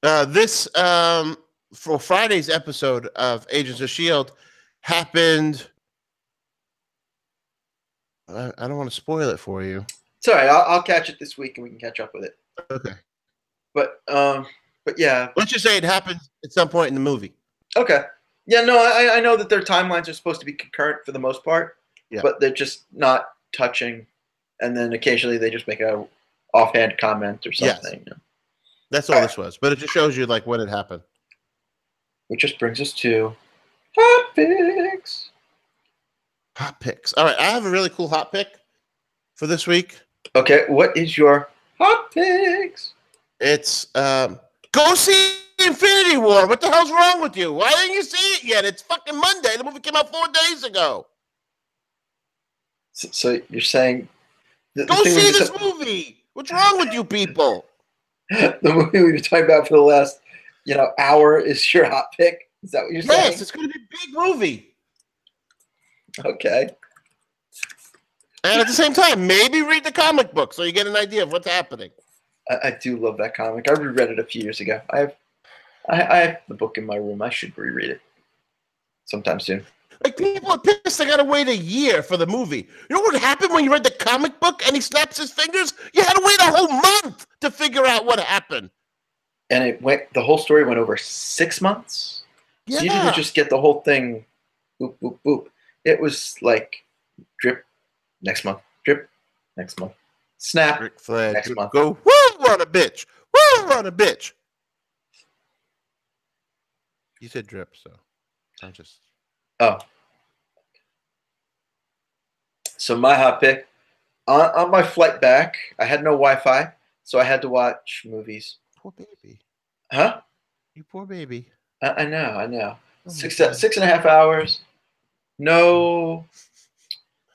this for Friday's episode of Agents of S.H.I.E.L.D. happened. I don't want to spoil it for you.
It's all right. I'll catch it this week and we can catch up with it.
Okay.
But yeah.
Let's just say it happened at some point in the movie.
Okay. Yeah, no, I know that their timelines are supposed to be concurrent for the most part. Yeah. But they're just not touching, and then occasionally they just make a offhand comment or something.
Yes. That's all this was. But it just shows you like when it happened.
Which just brings us to hot picks.
Hot picks. All right, I have a really cool hot pick for this week.
Okay, what is your hot picks?
It's go see Infinity War. What the hell's wrong with you? Why didn't you see it yet? It's fucking Monday. The movie came out 4 days ago.
So you're saying
go see this movie. What's wrong with you people?
The movie we've been talking about for the last, hour is your hot pick? Is that what you're saying?
Yes, it's going to be a big movie.
Okay.
And at the same time, maybe read the comic book so you get an idea of what's happening.
I do love that comic. I reread it a few years ago. I have the book in my room. I should reread it sometime soon.
Like, people are pissed they got to wait a year for the movie. You know what happened when you read the comic book and he snaps his fingers? You had to wait a whole month to figure out what happened.
And the whole story went over 6 months?
Yeah.
So you didn't just get the whole thing, boop, boop, boop. It was like drip, next month, drip, next month, snap,
Rick Flag,
next month.
Go, woo, run a bitch. Woo, run a bitch. You said drip, so I just...
Oh. So my hot pick, on my flight back, I had no Wi-Fi, so I had to watch movies.
Poor baby.
Huh?
You poor baby.
I know.
Oh
6.5 hours. No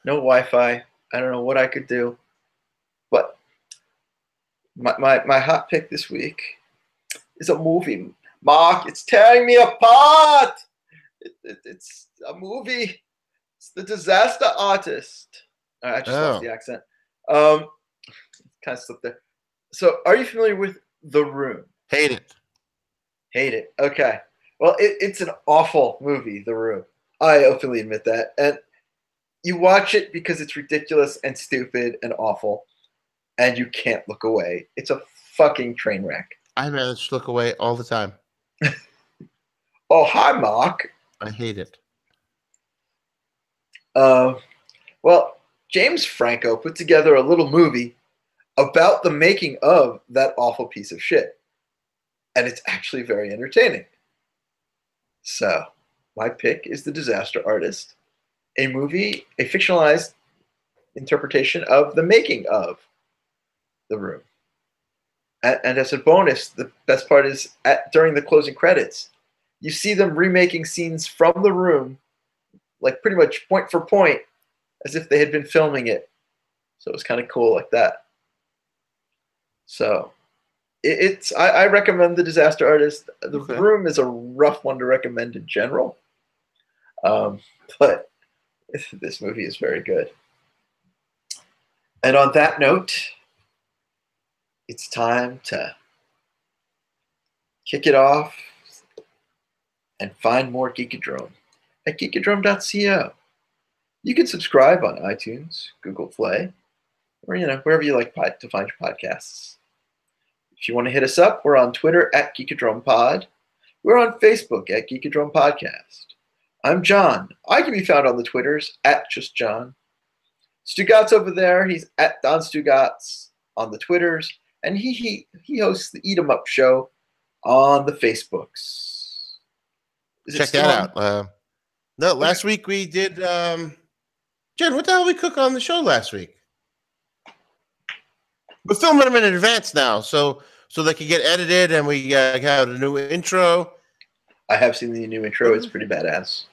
Wi-Fi. I don't know what I could do. But my hot pick this week is a movie. Mark, it's tearing me apart. It's a movie. It's The Disaster Artist. I just lost the accent. Kind of slipped there. So, are you familiar with The Room?
Hate it.
Hate it. Okay. Well, it's an awful movie, The Room. I openly admit that. And you watch it because it's ridiculous and stupid and awful, and you can't look away. It's a fucking train wreck.
I manage to look away all the time.
Oh, hi, Mark.
I hate it.
Well, James Franco put together a little movie about the making of that awful piece of shit. And it's actually very entertaining. So, my pick is The Disaster Artist, a movie, a fictionalized interpretation of the making of The Room. And as a bonus, the best part is during the closing credits, you see them remaking scenes from The Room, like pretty much point for point, as if they had been filming it. So it was kind of cool like that. So I recommend The Disaster Artist. The Room is a rough one to recommend in general. But this movie is very good. And on that note, it's time to kick it off and find more Geekodrome at geekodrome.co. You can subscribe on iTunes, Google Play, or wherever you like to find your podcasts. If you want to hit us up, we're on Twitter at Geekodrome Pod. We're on Facebook at Geekodrome Podcast. I'm John. I can be found on the Twitters at just John. Stugots over there, he's at Don Stugots on the Twitters, and he hosts the Eat 'em Up show on the Facebooks.
Check that out. No, last week we did. Jen, what the hell did we cook on the show last week? We're filming them in advance now, so they can get edited, and we have a new intro.
I have seen the new intro. It's pretty badass.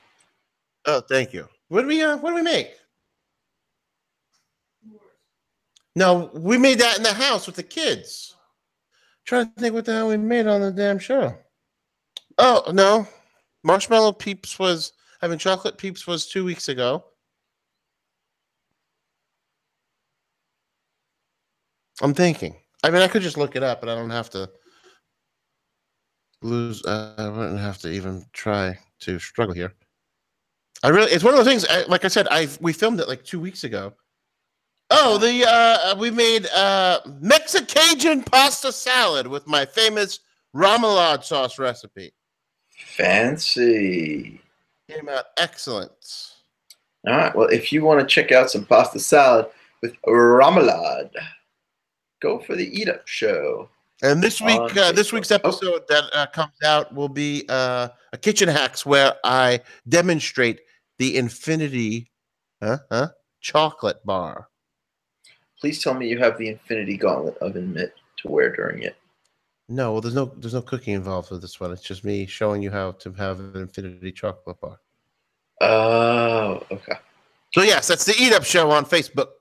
Oh, thank you. What do we make? No, we made that in the house with the kids. Trying to think what the hell we made on the damn show. Oh no, marshmallow peeps was chocolate peeps was 2 weeks ago. I'm thinking. I mean, I could just look it up, but I don't have to lose. I wouldn't have to even try to struggle here. It's one of those things. Like I said, we filmed it like 2 weeks ago. Oh, we made Mexican pasta salad with my famous remoulade sauce recipe.
Fancy.
Came out excellent.
All right. Well, if you want to check out some pasta salad with remoulade, go for the Eat Up show.
And this week's episode that comes out will be a kitchen hacks where I demonstrate the infinity chocolate bar.
Please tell me you have the infinity gauntlet oven mitt to wear during it.
No, well, there's no cooking involved with this one. It's just me showing you how to have an infinity chocolate bar.
Oh, okay.
So yes, that's the Eat Up show on Facebook.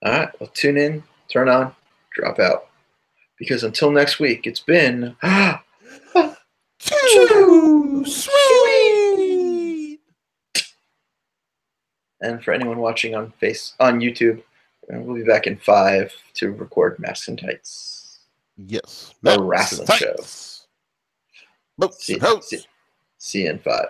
All right. Well, tune in, turn on, drop out. Because until next week, it's been
too sweet.
And for anyone watching on YouTube, we'll be back in 5 to record Masks and Tights.
Yes.
A wrestling show.
See
you in 5.